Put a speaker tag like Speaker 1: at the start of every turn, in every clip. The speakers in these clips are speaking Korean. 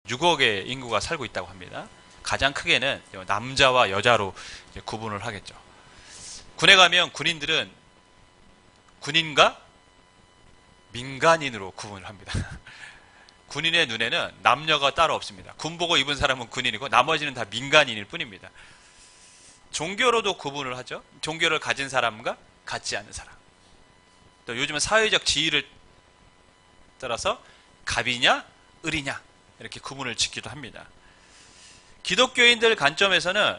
Speaker 1: 6억의 인구가 살고 있다고 합니다. 가장 크게는 남자와 여자로 이제 구분을 하겠죠. 군에 가면 군인들은 군인과 민간인으로 구분을 합니다. 군인의 눈에는 남녀가 따로 없습니다. 군복을 입은 사람은 군인이고 나머지는 다 민간인일 뿐입니다. 종교로도 구분을 하죠. 종교를 가진 사람과 갖지 않는 사람. 또 요즘은 사회적 지위를 따라서 갑이냐 을이냐 이렇게 구분을 짓기도 합니다. 기독교인들 관점에서는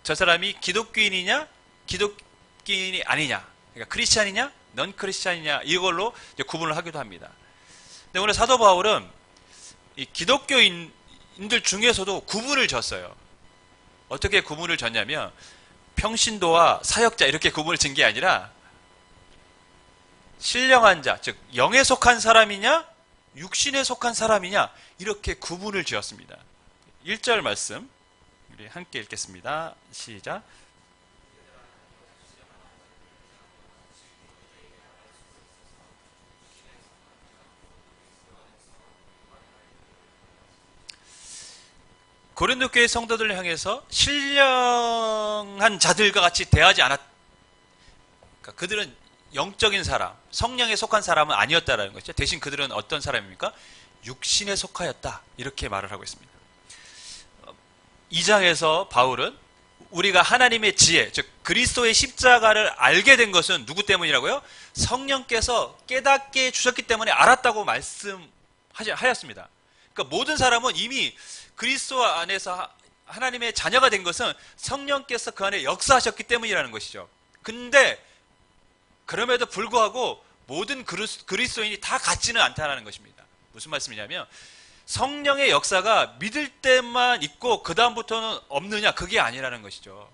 Speaker 1: 저 사람이 기독교인이냐 기독교인이 아니냐, 그러니까 크리스찬이냐 넌 크리스찬이냐 이걸로 이제 구분을 하기도 합니다. 근데 오늘 사도 바울은 이 기독교인들 중에서도 구분을 졌어요. 어떻게 구분을 졌냐면 평신도와 사역자 이렇게 구분을 진 게 아니라 신령한 자, 즉 영에 속한 사람이냐 육신에 속한 사람이냐 이렇게 구분을 지었습니다. 1절 말씀 우리 함께 읽겠습니다. 시작. 고린도 교회 성도들을 향해서 신령한 자들과 같이 대하지 않았. 그러니까 그들은 영적인 사람, 성령에 속한 사람은 아니었다라는 것이죠. 대신 그들은 어떤 사람입니까? 육신에 속하였다. 이렇게 말을 하고 있습니다. 2장에서 바울은 우리가 하나님의 지혜, 즉 그리스도의 십자가를 알게 된 것은 누구 때문이라고요? 성령께서 깨닫게 해주셨기 때문에 알았다고 말씀하였습니다. 그러니까 모든 사람은 이미 그리스도 안에서 하나님의 자녀가 된 것은 성령께서 그 안에 역사하셨기 때문이라는 것이죠. 근데 그럼에도 불구하고 모든 그리스도인이 다 같지는 않다는 것입니다. 무슨 말씀이냐면 성령의 역사가 믿을 때만 있고 그 다음부터는 없느냐, 그게 아니라는 것이죠.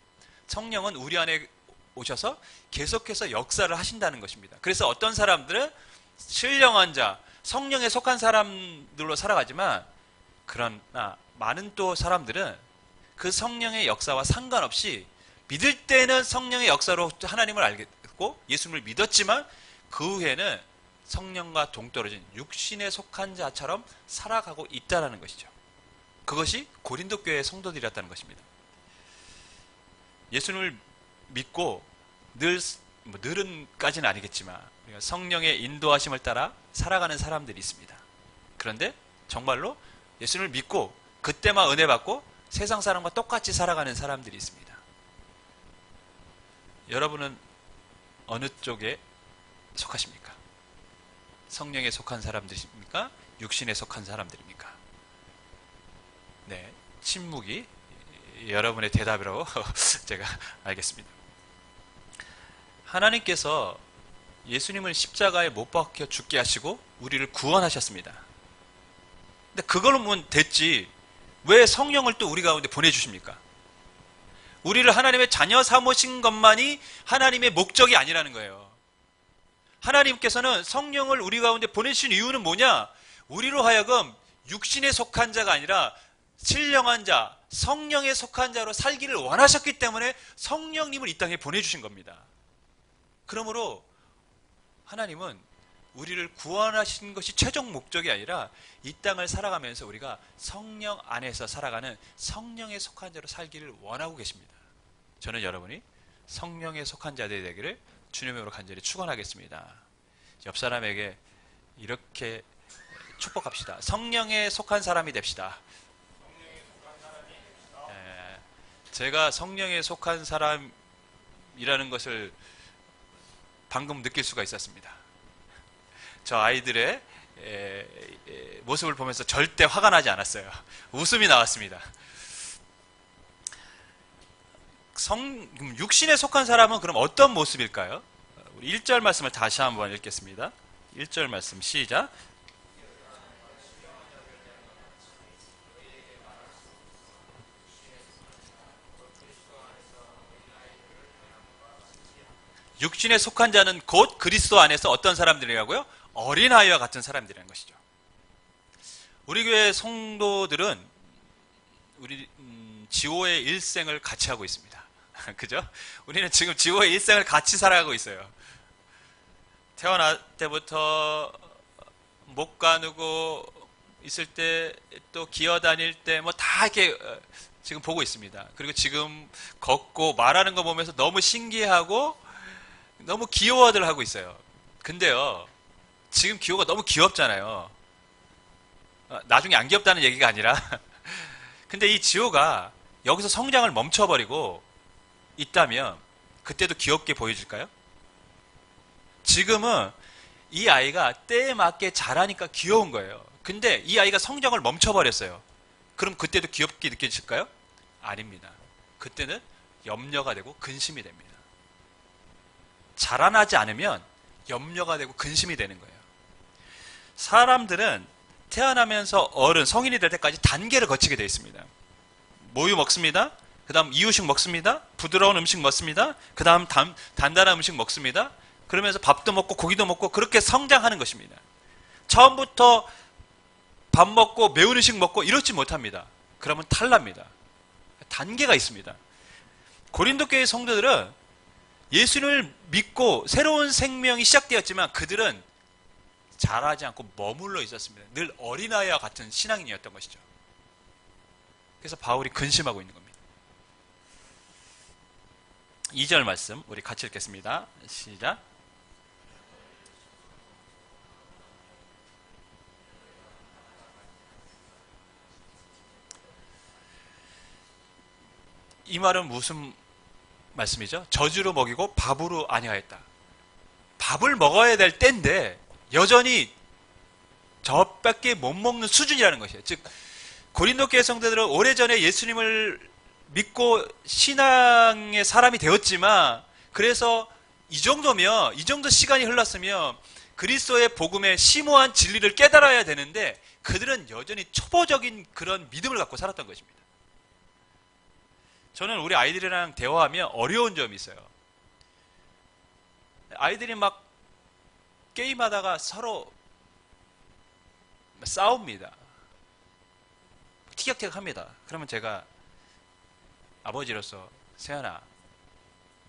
Speaker 1: 성령은 우리 안에 오셔서 계속해서 역사를 하신다는 것입니다. 그래서 어떤 사람들은 신령한 자, 성령에 속한 사람들로 살아가지만 그러나 많은 또 사람들은 그 성령의 역사와 상관없이 믿을 때는 성령의 역사로 하나님을 알겠고 예수님을 믿었지만 그 후에는 성령과 동떨어진 육신에 속한 자처럼 살아가고 있다는 것이죠. 그것이 고린도 교회의 성도들이었다는 것입니다. 예수님을 믿고 늘은까지는 아니겠지만 성령의 인도하심을 따라 살아가는 사람들이 있습니다. 그런데 정말로 예수님을 믿고 그때만 은혜 받고 세상 사람과 똑같이 살아가는 사람들이 있습니다. 여러분은 어느 쪽에 속하십니까? 성령에 속한 사람들입니까? 육신에 속한 사람들입니까? 네, 침묵이 여러분의 대답이라고 제가 알겠습니다. 하나님께서 예수님을 십자가에 못 박혀 죽게 하시고 우리를 구원하셨습니다. 근데 그걸로면 됐지 왜 성령을 또 우리 가운데 보내주십니까? 우리를 하나님의 자녀 삼으신 것만이 하나님의 목적이 아니라는 거예요. 하나님께서는 성령을 우리 가운데 보내주신 이유는 뭐냐? 우리로 하여금 육신에 속한 자가 아니라 신령한 자, 성령에 속한 자로 살기를 원하셨기 때문에 성령님을 이 땅에 보내주신 겁니다. 그러므로 하나님은 우리를 구원하신 것이 최종 목적이 아니라 이 땅을 살아가면서 우리가 성령 안에서 살아가는 성령에 속한 자로 살기를 원하고 계십니다. 저는 여러분이 성령에 속한 자들이 되기를 주님으로 간절히 축원하겠습니다. 옆 사람에게 이렇게 축복합시다. 성령에 속한 사람이 됩시다. 제가 성령에 속한 사람이라는 것을 방금 느낄 수가 있었습니다. 저 아이들의 모습을 보면서 절대 화가 나지 않았어요. 웃음이 나왔습니다. 육신에 속한 사람은 그럼 어떤 모습일까요? 우리 1절 말씀을 다시 한번 읽겠습니다. 1절 말씀 시작. 육신에 속한 자는 곧 그리스도 안에서 어떤 사람들이라고요? 어린아이와 같은 사람들이라는 것이죠. 우리 교회 성도들은 우리 지호의 일생을 같이 하고 있습니다. 그죠? 우리는 지금 지호의 일생을 같이 살아가고 있어요. 태어날 때부터 목 가누고 있을 때 또 기어 다닐 때 뭐 다 이렇게 지금 보고 있습니다. 그리고 지금 걷고 말하는 거 보면서 너무 신기하고 너무 귀여워들 하고 있어요. 근데요, 지금 기호가 너무 귀엽잖아요. 나중에 안 귀엽다는 얘기가 아니라 근데 이 지호가 여기서 성장을 멈춰버리고 있다면 그때도 귀엽게 보여질까요? 지금은 이 아이가 때에 맞게 자라니까 귀여운 거예요. 근데 이 아이가 성장을 멈춰버렸어요. 그럼 그때도 귀엽게 느껴질까요? 아닙니다. 그때는 염려가 되고 근심이 됩니다. 자라나지 않으면 염려가 되고 근심이 되는 거예요. 사람들은 태어나면서 어른, 성인이 될 때까지 단계를 거치게 되어 있습니다. 모유 먹습니다. 그 다음 이유식 먹습니다. 부드러운 음식 먹습니다. 그 다음 단단한 음식 먹습니다. 그러면서 밥도 먹고 고기도 먹고 그렇게 성장하는 것입니다. 처음부터 밥 먹고 매운 음식 먹고 이렇지 못합니다. 그러면 탈납니다. 단계가 있습니다. 고린도 교회 성도들은 예수를 믿고 새로운 생명이 시작되었지만 그들은 자라지 않고 머물러 있었습니다. 늘 어린아이와 같은 신앙인이었던 것이죠. 그래서 바울이 근심하고 있는 겁니다. 2절 말씀 우리 같이 읽겠습니다. 시작. 이 말은 무슨 말씀이죠? 저주로 먹이고 밥으로 아니하였다. 밥을 먹어야 될 때인데 여전히 저밖에 못 먹는 수준이라는 것이에요. 즉 고린도 교회 성도들은 오래전에 예수님을 믿고 신앙의 사람이 되었지만 그래서 이 정도 시간이 흘렀으면 그리스도의 복음의 심오한 진리를 깨달아야 되는데 그들은 여전히 초보적인 그런 믿음을 갖고 살았던 것입니다. 저는 우리 아이들이랑 대화하면 어려운 점이 있어요. 아이들이 막 게임하다가 서로 싸웁니다. 티격태격합니다. 그러면 제가 아버지로서 세연아,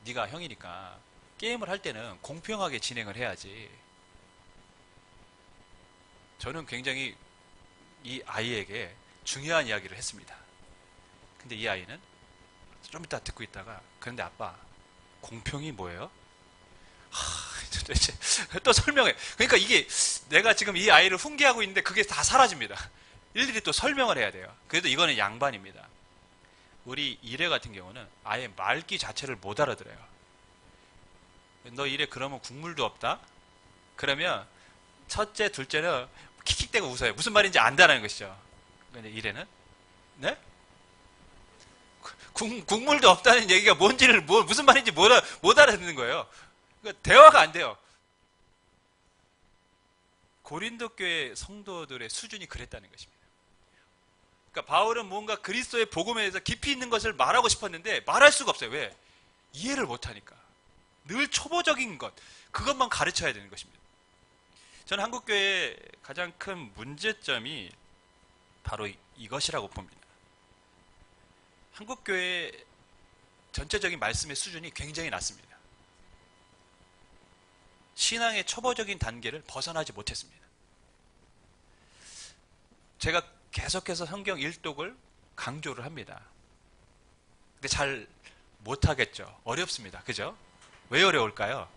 Speaker 1: 네가 형이니까 게임을 할 때는 공평하게 진행을 해야지. 저는 굉장히 이 아이에게 중요한 이야기를 했습니다. 근데 이 아이는 좀 이따 듣고 있다가 그런데 아빠 공평이 뭐예요? 도대체 또 설명해. 그러니까 이게 내가 지금 이 아이를 훈계하고 있는데 그게 다 사라집니다. 일일이 또 설명을 해야 돼요. 그래도 이거는 양반입니다. 우리 이래 같은 경우는 아예 말귀 자체를 못 알아들어요. 너 이래 그러면 국물도 없다? 그러면 첫째, 둘째는 킥킥대고 웃어요. 무슨 말인지 안다라는 것이죠. 근데 이래는 네? 국물도 없다는 얘기가 뭔지를 무슨 말인지 못 알아듣는 거예요. 그러니까 대화가 안 돼요. 고린도 교회 성도들의 수준이 그랬다는 것입니다. 그러니까 바울은 뭔가 그리스도의 복음에 대해서 깊이 있는 것을 말하고 싶었는데 말할 수가 없어요. 왜? 이해를 못하니까. 늘 초보적인 것, 그것만 가르쳐야 되는 것입니다. 저는 한국교회의 가장 큰 문제점이 바로 이것이라고 봅니다. 한국교회 전체적인 말씀의 수준이 굉장히 낮습니다. 신앙의 초보적인 단계를 벗어나지 못했습니다. 제가 계속해서 성경 일독을 강조를 합니다. 근데 잘 못하겠죠. 어렵습니다. 그죠? 왜 어려울까요?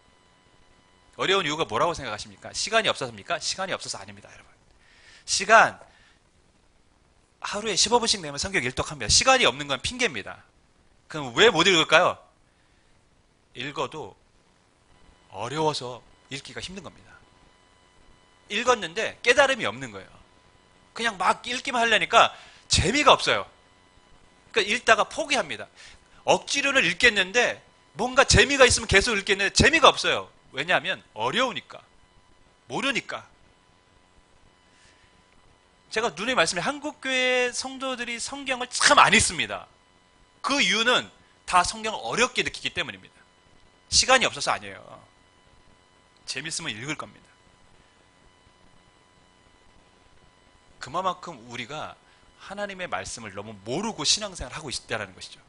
Speaker 1: 어려운 이유가 뭐라고 생각하십니까? 시간이 없어서입니까? 시간이 없어서 아닙니다, 여러분. 시간, 하루에 15분씩 내면 성경 일독합니다. 시간이 없는 건 핑계입니다. 그럼 왜 못 읽을까요? 읽어도 어려워서 읽기가 힘든 겁니다. 읽었는데 깨달음이 없는 거예요. 그냥 막 읽기만 하려니까 재미가 없어요. 그러니까 읽다가 포기합니다. 억지로는 읽겠는데 뭔가 재미가 있으면 계속 읽겠는데 재미가 없어요. 왜냐하면 어려우니까, 모르니까. 제가 눈에 말씀해 한국교회 성도들이 성경을 참 안 읽습니다. 그 이유는 다 성경을 어렵게 느끼기 때문입니다. 시간이 없어서 아니에요. 재밌으면 읽을 겁니다. 그만큼 우리가 하나님의 말씀을 너무 모르고 신앙생활을 하고 있다는 것이죠.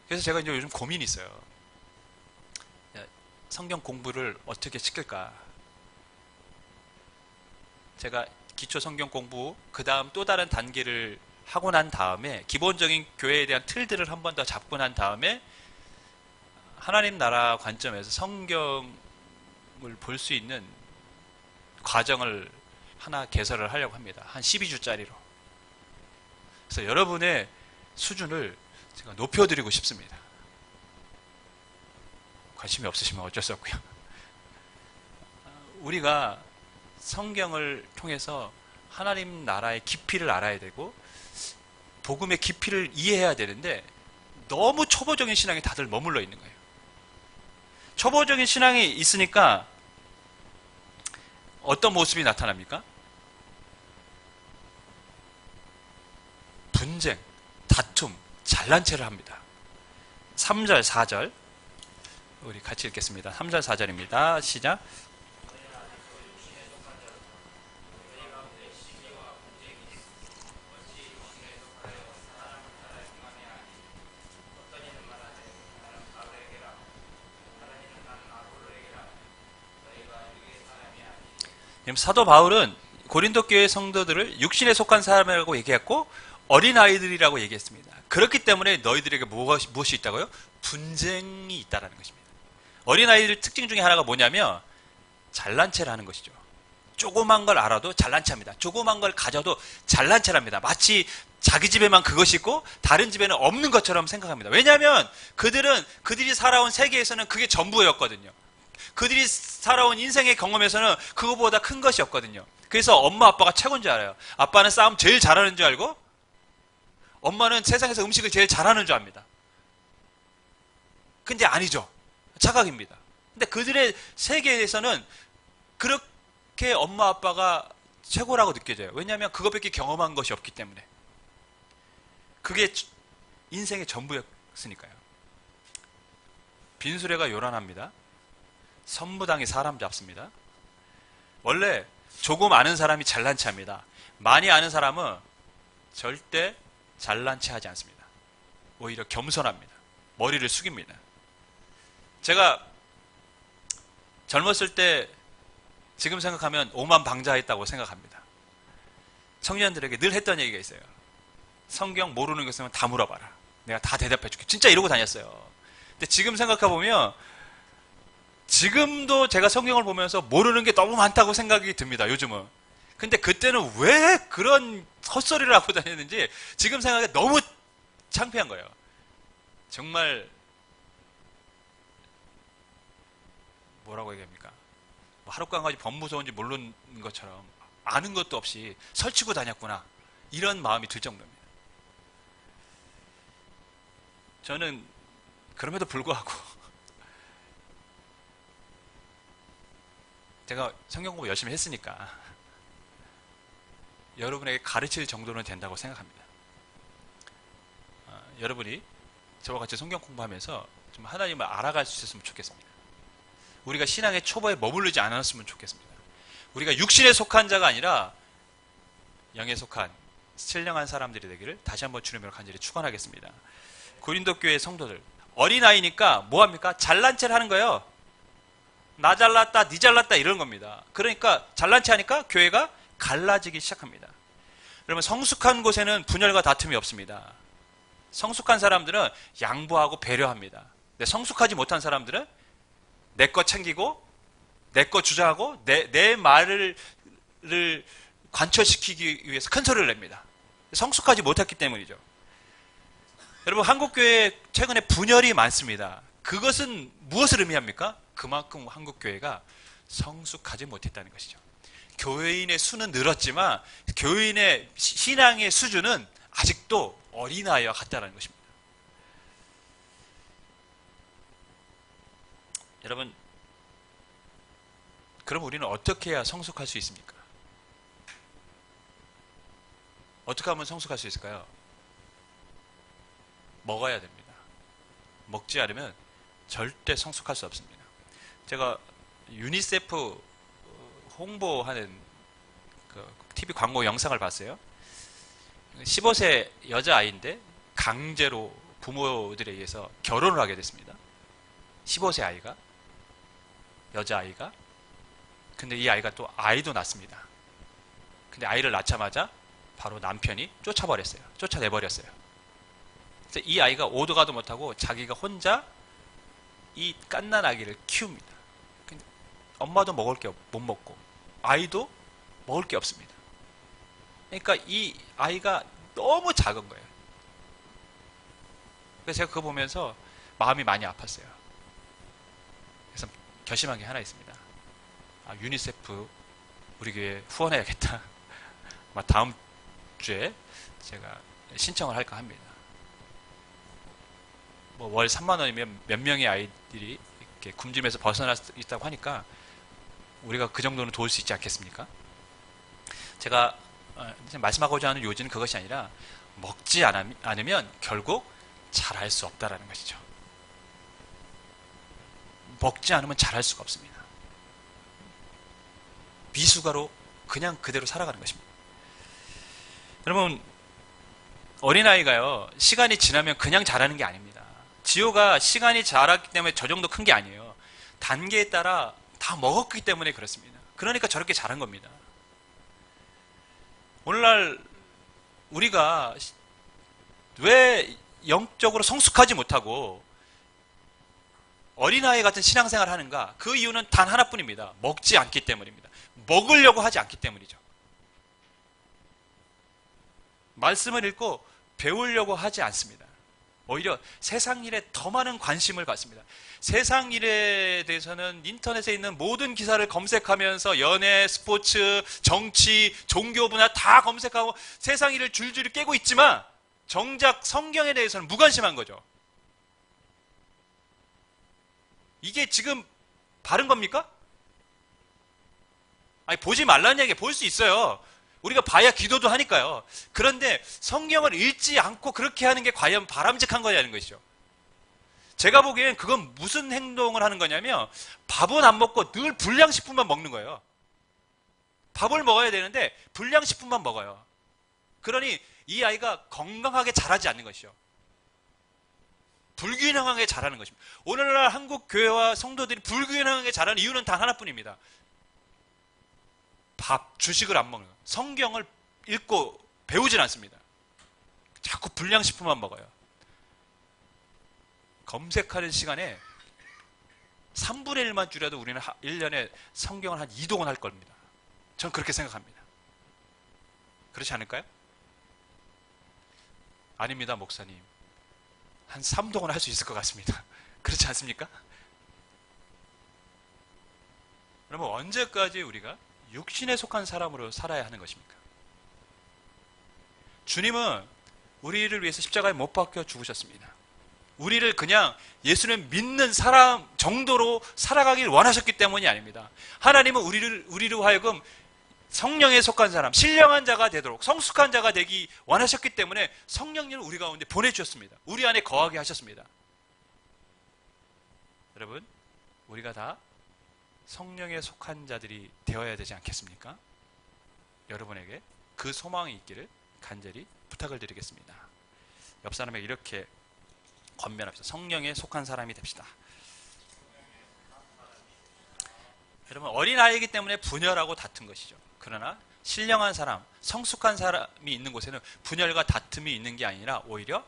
Speaker 1: 그래서 제가 이제 요즘 고민이 있어요. 성경 공부를 어떻게 시킬까? 제가 기초 성경 공부 그 다음 또 다른 단계를 하고 난 다음에 기본적인 교회에 대한 틀들을 한 번 더 잡고 난 다음에 하나님 나라 관점에서 성경을 볼 수 있는 과정을 하나 개설을 하려고 합니다. 한 12주짜리로. 그래서 여러분의 수준을 제가 높여드리고 싶습니다. 관심이 없으시면 어쩔 수 없고요. 우리가 성경을 통해서 하나님 나라의 깊이를 알아야 되고 복음의 깊이를 이해해야 되는데 너무 초보적인 신앙에 다들 머물러 있는 거예요. 초보적인 신앙이 있으니까 어떤 모습이 나타납니까? 분쟁, 다툼, 잘난 체를 합니다. 3절, 4절 우리 같이 읽겠습니다. 3절, 4절입니다. 시작. 사도 바울은 고린도 교회 성도들을 육신에 속한 사람이라고 얘기했고 어린아이들이라고 얘기했습니다. 그렇기 때문에 너희들에게 무엇이 있다고요? 분쟁이 있다는 것입니다. 어린아이들 특징 중에 하나가 뭐냐면 잘난 체를 하는 것이죠. 조그만 걸 알아도 잘난 체합니다. 조그만 걸 가져도 잘난 체를 합니다. 마치 자기 집에만 그것이 있고 다른 집에는 없는 것처럼 생각합니다. 왜냐하면 그들이 살아온 세계에서는 그게 전부였거든요. 그들이 살아온 인생의 경험에서는 그거보다 큰 것이 없거든요. 그래서 엄마 아빠가 최고인 줄 알아요. 아빠는 싸움 제일 잘하는 줄 알고 엄마는 세상에서 음식을 제일 잘하는 줄 압니다. 근데 아니죠. 착각입니다. 근데 그들의 세계에서는 그렇게 엄마 아빠가 최고라고 느껴져요. 왜냐하면 그것밖에 경험한 것이 없기 때문에. 그게 인생의 전부였으니까요. 빈수레가 요란합니다. 선무당이 사람 잡습니다. 원래 조금 아는 사람이 잘난 체합니다. 많이 아는 사람은 절대 잘난 체하지 않습니다. 오히려 겸손합니다. 머리를 숙입니다. 제가 젊었을 때 지금 생각하면 오만방자했다고 생각합니다. 청년들에게 늘 했던 얘기가 있어요. 성경 모르는 거 있으면 다 물어봐라. 내가 다 대답해 줄게. 진짜 이러고 다녔어요. 근데 지금 생각해보면 지금도 제가 성경을 보면서 모르는 게 너무 많다고 생각이 듭니다. 요즘은. 근데 그때는 왜 그런 헛소리를 하고 다녔는지 지금 생각해 너무 창피한 거예요. 정말 뭐라고 얘기합니까? 하룻강까지 법무서운지 모르는 것처럼 아는 것도 없이 설치고 다녔구나. 이런 마음이 들 정도입니다. 저는 그럼에도 불구하고 제가 성경 공부 열심히 했으니까 여러분에게 가르칠 정도는 된다고 생각합니다. 여러분이 저와 같이 성경 공부하면서 좀 하나님을 알아갈 수 있었으면 좋겠습니다. 우리가 신앙의 초보에 머무르지 않았으면 좋겠습니다. 우리가 육신에 속한 자가 아니라 영에 속한 신령한 사람들이 되기를 다시 한번 주님으로 간절히 축원하겠습니다. 고린도 교회 성도들 어린아이니까 뭐합니까? 잘난 체를 하는 거예요. 나 잘났다, 니 잘났다 이런 겁니다. 그러니까 잘난 체 하니까 교회가 갈라지기 시작합니다. 여러분 성숙한 곳에는 분열과 다툼이 없습니다. 성숙한 사람들은 양보하고 배려합니다. 근데 성숙하지 못한 사람들은 내 거 챙기고 내 거 주장하고 내 말을 관철시키기 위해서 큰 소리를 냅니다. 성숙하지 못했기 때문이죠. 여러분 한국교회 최근에 분열이 많습니다. 그것은 무엇을 의미합니까? 그만큼 한국교회가 성숙하지 못했다는 것이죠. 교회인의 수는 늘었지만 교회인의 신앙의 수준은 아직도 어린아이와 같다는 것입니다. 여러분 그럼 우리는 어떻게 해야 성숙할 수 있습니까? 어떻게 하면 성숙할 수 있을까요? 먹어야 됩니다. 먹지 않으면 절대 성숙할 수 없습니다. 제가 유니세프 홍보하는 그 TV 광고 영상을 봤어요. 15세 여자아이인데 강제로 부모들에 의해서 결혼을 하게 됐습니다. 15세 아이가, 여자아이가. 근데 이 아이가 또 아이도 낳습니다. 근데 아이를 낳자마자 바로 남편이 쫓아버렸어요. 쫓아내버렸어요. 그래서 이 아이가 오도 가도 못하고 자기가 혼자 이 갓난 아기를 키웁니다. 엄마도 먹을 게 못 먹고 아이도 먹을 게 없습니다. 그러니까 이 아이가 너무 작은 거예요. 그래서 제가 그거 보면서 마음이 많이 아팠어요. 그래서 결심한 게 하나 있습니다. 유니세프 우리 교회 후원해야겠다. 아마 다음 주에 제가 신청을 할까 합니다. 뭐 월 3만 원이면 몇 명의 아이들이 이렇게 굶주림에서 벗어날 수 있다고 하니까 우리가 그 정도는 도울 수 있지 않겠습니까? 제가 말씀하고자 하는 요지는 그것이 아니라 먹지 않으면 결국 잘할 수 없다라는 것이죠. 먹지 않으면 잘할 수가 없습니다. 미숙아로 그냥 그대로 살아가는 것입니다. 여러분, 어린아이가요, 시간이 지나면 그냥 자라는 게 아닙니다. 지호가 시간이 자랐기 때문에 저 정도 큰 게 아니에요. 단계에 따라 다 먹었기 때문에 그렇습니다. 그러니까 저렇게 자란 겁니다. 오늘날 우리가 왜 영적으로 성숙하지 못하고 어린아이 같은 신앙생활을 하는가? 그 이유는 단 하나뿐입니다. 먹지 않기 때문입니다. 먹으려고 하지 않기 때문이죠. 말씀을 읽고 배우려고 하지 않습니다. 오히려 세상 일에 더 많은 관심을 갖습니다. 세상 일에 대해서는 인터넷에 있는 모든 기사를 검색하면서 연애, 스포츠, 정치, 종교 분야 다 검색하고 세상 일을 줄줄이 깨고 있지만 정작 성경에 대해서는 무관심한 거죠. 이게 지금 바른 겁니까? 아니, 보지 말라는 얘기 볼 수 있어요. 우리가 봐야 기도도 하니까요. 그런데 성경을 읽지 않고 그렇게 하는 게 과연 바람직한 거냐는 것이죠. 제가 보기엔 그건 무슨 행동을 하는 거냐면 밥은 안 먹고 늘 불량식품만 먹는 거예요. 밥을 먹어야 되는데 불량식품만 먹어요. 그러니 이 아이가 건강하게 자라지 않는 것이죠. 불균형하게 자라는 것입니다. 오늘날 한국 교회와 성도들이 불균형하게 자라는 이유는 단 하나뿐입니다. 주식을 안 먹는 거예요. 성경을 읽고 배우질 않습니다. 자꾸 불량식품만 먹어요. 검색하는 시간에 3분의 1만 줄여도 우리는 1년에 성경을 한 2독은 할 겁니다. 전 그렇게 생각합니다. 그렇지 않을까요? 아닙니다, 목사님. 한 3독은 할 수 있을 것 같습니다. 그렇지 않습니까? 그러면 언제까지 우리가 육신에 속한 사람으로 살아야 하는 것입니까? 주님은 우리를 위해서 십자가에 못 박혀 죽으셨습니다. 우리를 그냥 예수를 믿는 사람 정도로 살아가길 원하셨기 때문이 아닙니다. 하나님은 우리로 하여금 성령에 속한 사람, 신령한 자가 되도록 성숙한 자가 되기 원하셨기 때문에 성령님을 우리 가운데 보내주셨습니다. 우리 안에 거하게 하셨습니다. 여러분, 우리가 다 성령에 속한 자들이 되어야 되지 않겠습니까? 여러분에게 그 소망이 있기를 간절히 부탁을 드리겠습니다. 옆 사람에게 이렇게 권면합시다. 성령에 속한 사람이 됩시다. 여러분, 어린아이이기 때문에 분열하고 다툰 것이죠. 그러나 신령한 사람, 성숙한 사람이 있는 곳에는 분열과 다툼이 있는 게 아니라 오히려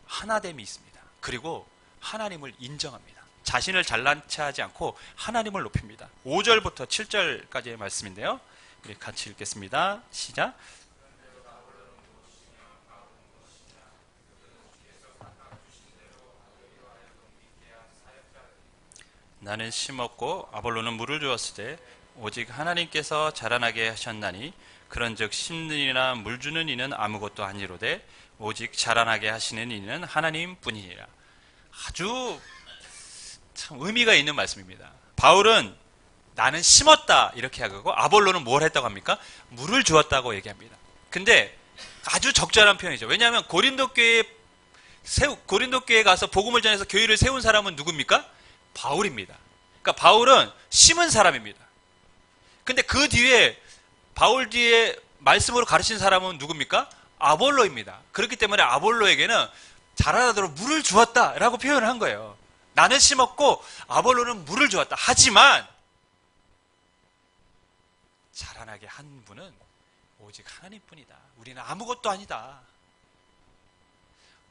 Speaker 1: 하나됨이 있습니다. 그리고 하나님을 인정합니다. 자신을 잘난 체하지 않고 하나님을 높입니다. 5절부터 7절까지의 말씀인데요. 우리 같이 읽겠습니다. 시작. 나는 심었고 아볼로는 물을 주었으되 오직 하나님께서 자라나게 하셨나니 그런즉 심는이나 물 주는 이는 아무것도 아니로되 오직 자라나게 하시는 이는 하나님뿐이니라. 아주 참 의미가 있는 말씀입니다. 바울은 나는 심었다 이렇게 하고 아볼로는 뭘 했다고 합니까? 물을 주었다고 얘기합니다. 근데 아주 적절한 표현이죠. 왜냐하면 고린도 교회에 가서 복음을 전해서 교회를 세운 사람은 누굽니까? 바울입니다. 그러니까 바울은 심은 사람입니다. 근데 그 뒤에 바울 뒤에 말씀으로 가르친 사람은 누굽니까? 아볼로입니다. 그렇기 때문에 아볼로에게는 자라나도록 물을 주었다라고 표현을 한 거예요. 나는 심었고 아볼로는 물을 주었다. 하지만 자라나게 한 분은 오직 하나님뿐이다. 우리는 아무것도 아니다.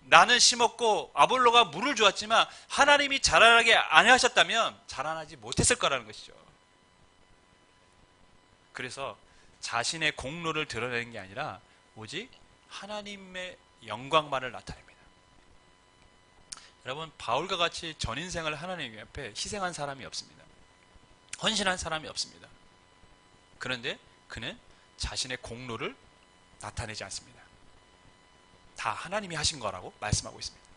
Speaker 1: 나는 심었고 아볼로가 물을 주었지만 하나님이 자라나게 안 하셨다면 자라나지 못했을 거라는 것이죠. 그래서 자신의 공로를 드러내는 게 아니라 오직 하나님의 영광만을 나타냅니다. 여러분, 바울과 같이 전 인생을 하나님 앞에 희생한 사람이 없습니다. 헌신한 사람이 없습니다. 그런데 그는 자신의 공로를 나타내지 않습니다. 다 하나님이 하신 거라고 말씀하고 있습니다.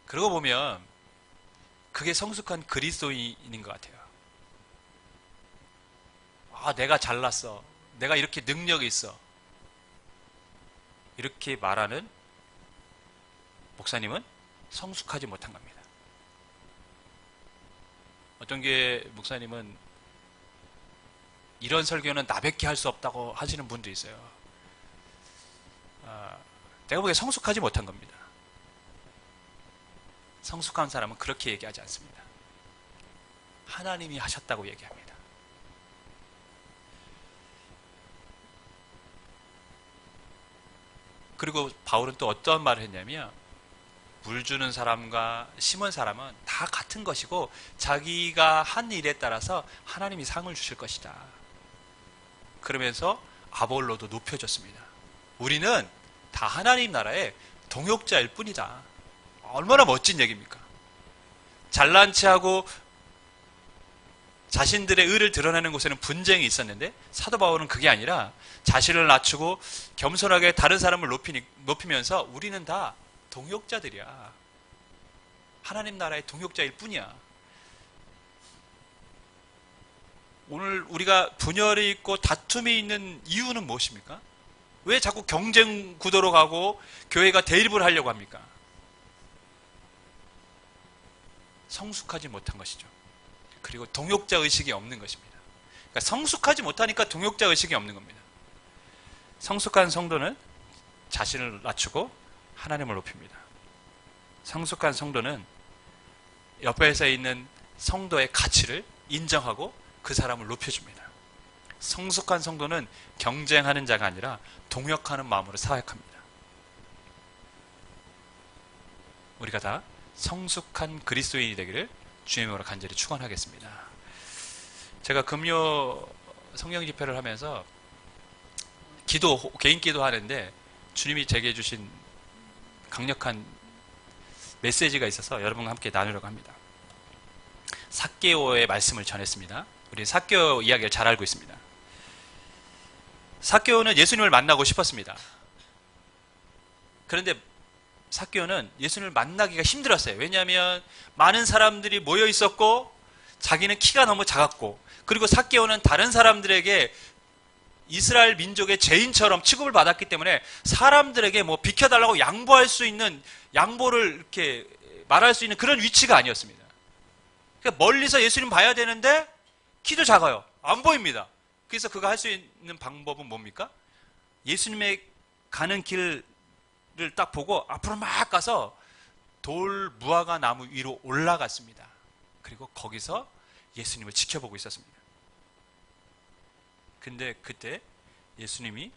Speaker 1: 그러고 보면 그게 성숙한 그리스도인인 것 같아요. 아, 내가 잘났어. 내가 이렇게 능력이 있어. 이렇게 말하는 목사님은 성숙하지 못한 겁니다. 어떤 게 목사님은 이런 설교는 나밖에 할 수 없다고 하시는 분도 있어요. 내가 보기에 성숙하지 못한 겁니다. 성숙한 사람은 그렇게 얘기하지 않습니다. 하나님이 하셨다고 얘기합니다. 그리고 바울은 또 어떤 말을 했냐면 물 주는 사람과 심은 사람은 다 같은 것이고 자기가 한 일에 따라서 하나님이 상을 주실 것이다. 그러면서 아볼로도 높여줬습니다. 우리는 다 하나님 나라의 동역자일 뿐이다. 얼마나 멋진 얘기입니까? 잘난 체하고 자신들의 의를 드러내는 곳에는 분쟁이 있었는데 사도 바울은 그게 아니라 자신을 낮추고 겸손하게 다른 사람을 높이면서 우리는 다 동역자들이야. 하나님 나라의 동역자일 뿐이야. 오늘 우리가 분열이 있고 다툼이 있는 이유는 무엇입니까? 왜 자꾸 경쟁 구도로 가고 교회가 대립을 하려고 합니까? 성숙하지 못한 것이죠. 그리고 동역자 의식이 없는 것입니다. 그러니까 성숙하지 못하니까 동역자 의식이 없는 겁니다. 성숙한 성도는 자신을 낮추고 하나님을 높입니다. 성숙한 성도는 옆에서 있는 성도의 가치를 인정하고 그 사람을 높여줍니다. 성숙한 성도는 경쟁하는 자가 아니라 동역하는 마음으로 사역합니다. 우리가 다 성숙한 그리스도인이 되기를 주님으로 간절히 축원하겠습니다. 제가 금요 성령 집회를 하면서 개인 기도 하는데 주님이 제게 주신 강력한 메시지가 있어서 여러분과 함께 나누려고 합니다. 삭개오의 말씀을 전했습니다. 우리 삭개오 이야기를 잘 알고 있습니다. 삭개오는 예수님을 만나고 싶었습니다. 그런데 삭개오는 예수님을 만나기가 힘들었어요. 왜냐하면 많은 사람들이 모여 있었고 자기는 키가 너무 작았고 그리고 삭개오는 다른 사람들에게 이스라엘 민족의 죄인처럼 취급을 받았기 때문에 사람들에게 뭐 비켜달라고 양보할 수 있는 양보를 이렇게 말할 수 있는 그런 위치가 아니었습니다. 그러니까 멀리서 예수님 봐야 되는데 키도 작아요. 안 보입니다. 그래서 그가 할 수 있는 방법은 뭡니까? 예수님의 가는 길을 딱 보고 앞으로 막 가서 돌 무화과 나무 위로 올라갔습니다. 그리고 거기서 예수님을 지켜보고 있었습니다. 근데 그때 예수님이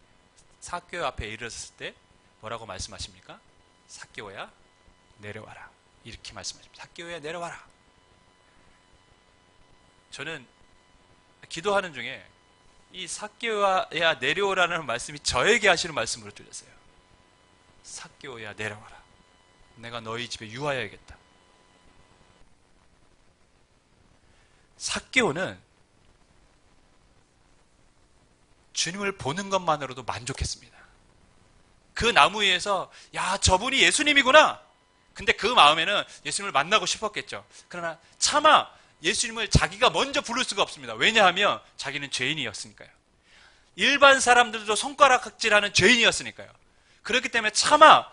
Speaker 1: 삭개오 앞에 이르렀을 때 뭐라고 말씀하십니까? 삭개오야 내려와라. 이렇게 말씀하십니다. 삭개오야 내려와라. 저는 기도하는 중에 이 삭개오야 내려오라는 말씀이 저에게 하시는 말씀으로 들렸어요. 삭개오야 내려와라. 내가 너희 집에 유하여야겠다. 삭개오는 주님을 보는 것만으로도 만족했습니다. 그 나무 위에서 야 저분이 예수님이구나. 근데 그 마음에는 예수님을 만나고 싶었겠죠. 그러나 차마 예수님을 자기가 먼저 부를 수가 없습니다. 왜냐하면 자기는 죄인이었으니까요. 일반 사람들도 손가락질하는 죄인이었으니까요. 그렇기 때문에 차마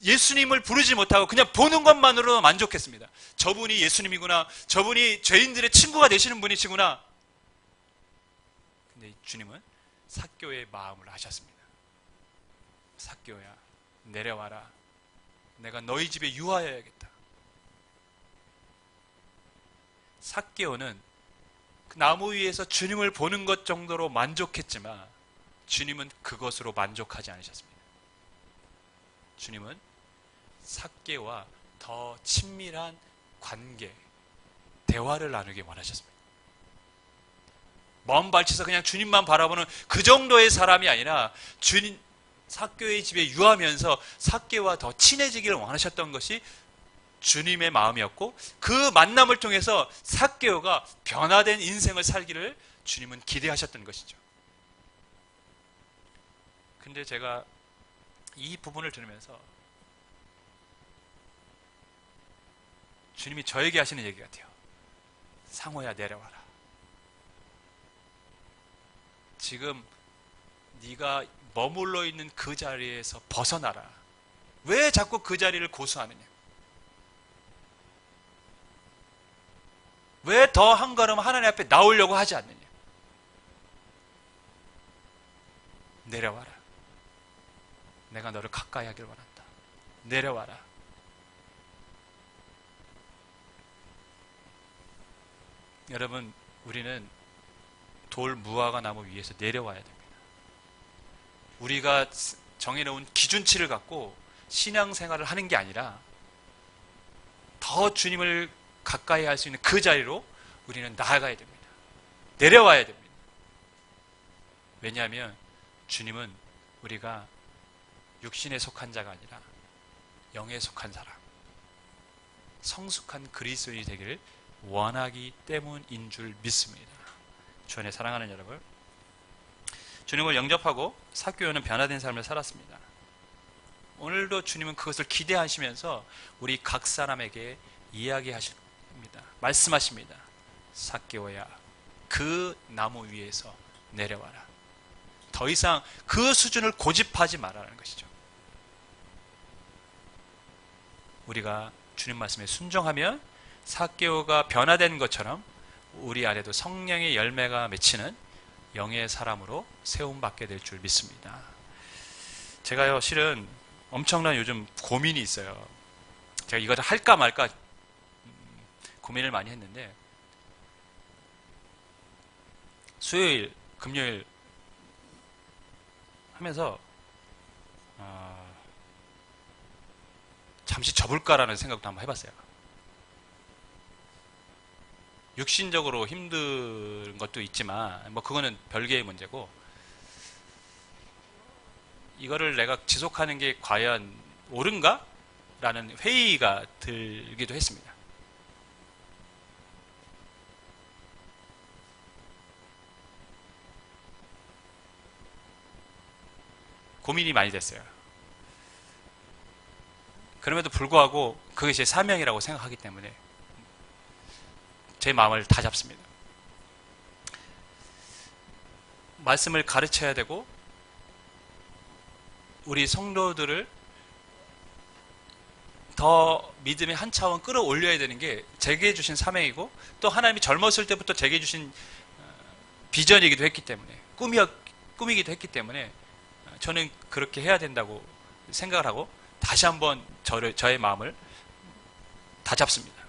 Speaker 1: 예수님을 부르지 못하고 그냥 보는 것만으로도 만족했습니다. 저분이 예수님이구나. 저분이 죄인들의 친구가 되시는 분이시구나. 근데 주님은 삭개오의 마음을 아셨습니다. 삭개오야 내려와라. 내가 너희 집에 유하여야겠다. 삭개오는 그 나무 위에서 주님을 보는 것 정도로 만족했지만 주님은 그것으로 만족하지 않으셨습니다. 주님은 삭개와 더 친밀한 관계, 대화를 나누기 원하셨습니다. 먼 발치에서 그냥 주님만 바라보는 그 정도의 사람이 아니라 주님, 삭개의 집에 유하면서 삭개와 더 친해지기를 원하셨던 것이 주님의 마음이었고, 그 만남을 통해서 삭개오가 변화된 인생을 살기를 주님은 기대하셨던 것이죠. 근데 제가 이 부분을 들으면서 주님이 저에게 하시는 얘기 같아요. 상호야, 내려와라. 지금 네가 머물러 있는 그 자리에서 벗어나라. 왜 자꾸 그 자리를 고수하느냐? 왜 더 한 걸음 하나님 앞에 나오려고 하지 않느냐? 내려와라. 내가 너를 가까이 하길 원한다. 내려와라. 여러분, 우리는 돌 무화과 나무 위에서 내려와야 됩니다. 우리가 정해놓은 기준치를 갖고 신앙생활을 하는 게 아니라 더 주님을 가까이 할 수 있는 그 자리로 우리는 나아가야 됩니다. 내려와야 됩니다. 왜냐하면 주님은 우리가 육신에 속한 자가 아니라 영에 속한 사람, 성숙한 그리스도인이 되기를 원하기 때문인 줄 믿습니다. 주 안에 사랑하는 여러분, 주님을 영접하고 삭개오는 변화된 삶을 살았습니다. 오늘도 주님은 그것을 기대하시면서 우리 각 사람에게 이야기하십니다. 말씀하십니다. 삭개오야, 그 나무 위에서 내려와라. 더 이상 그 수준을 고집하지 말라는 것이죠. 우리가 주님 말씀에 순종하면 삭개오가 변화된 것처럼 우리 안에도 성령의 열매가 맺히는 영의 사람으로 세움받게 될 줄 믿습니다. 제가요, 실은 엄청난 요즘 고민이 있어요. 제가 이거를 할까 말까 고민을 많이 했는데, 수요일, 금요일 하면서 잠시 접을까라는 생각도 한번 해봤어요. 육신적으로 힘든 것도 있지만 뭐 그거는 별개의 문제고, 이거를 내가 지속하는 게 과연 옳은가? 라는 회의가 들기도 했습니다. 고민이 많이 됐어요. 그럼에도 불구하고 그게 제 사명이라고 생각하기 때문에 제 마음을 다잡습니다. 말씀을 가르쳐야 되고 우리 성도들을 더 믿음의 한 차원 끌어올려야 되는 게 제게 주신 사명이고, 또 하나님이 젊었을 때부터 제게 주신 비전이기도 했기 때문에, 꿈이기도 했기 때문에 저는 그렇게 해야 된다고 생각을 하고 다시 한번 저의 마음을 다잡습니다.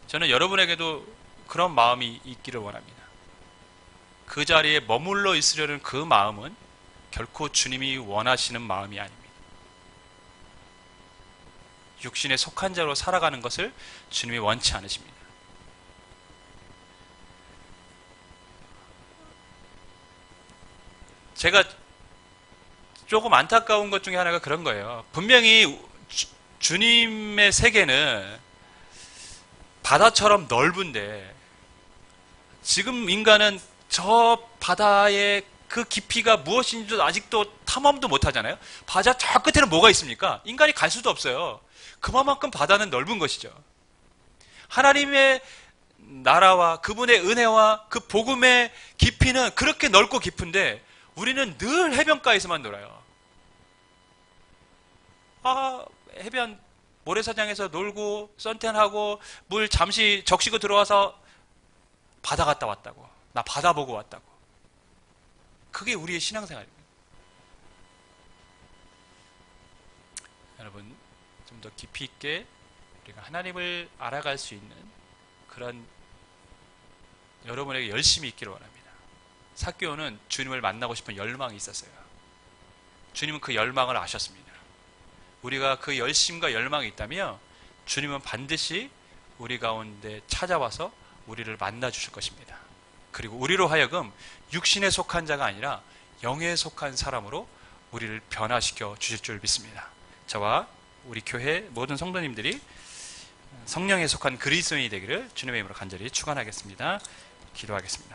Speaker 1: 저는 여러분에게도 그런 마음이 있기를 원합니다. 그 자리에 머물러 있으려는 그 마음은 결코 주님이 원하시는 마음이 아닙니다. 육신에 속한 자로 살아가는 것을 주님이 원치 않으십니다. 제가 조금 안타까운 것 중에 하나가 그런 거예요. 분명히 주님의 세계는 바다처럼 넓은데 지금 인간은 저 바다의 그 깊이가 무엇인지도 아직도 탐험도 못하잖아요. 바다 저 끝에는 뭐가 있습니까? 인간이 갈 수도 없어요. 그만큼 바다는 넓은 것이죠. 하나님의 나라와 그분의 은혜와 그 복음의 깊이는 그렇게 넓고 깊은데 우리는 늘 해변가에서만 놀아요. 해변 모래사장에서 놀고 선탠하고 물 잠시 적시고 들어와서 바다 갔다 왔다고. 나 바다 보고 왔다고. 그게 우리의 신앙생활입니다. 여러분, 좀 더 깊이 있게 우리가 하나님을 알아갈 수 있는 그런 여러분에게 열심히 있기를 원합니다. 삭개오는 주님을 만나고 싶은 열망이 있었어요. 주님은 그 열망을 아셨습니다. 우리가 그 열심과 열망이 있다면 주님은 반드시 우리 가운데 찾아와서 우리를 만나 주실 것입니다. 그리고 우리로 하여금 육신에 속한 자가 아니라 영에 속한 사람으로 우리를 변화시켜 주실 줄 믿습니다. 저와 우리 교회 모든 성도님들이 성령에 속한 그리스도인이 되기를 주님의 이름으로 간절히 축원하겠습니다. 기도하겠습니다.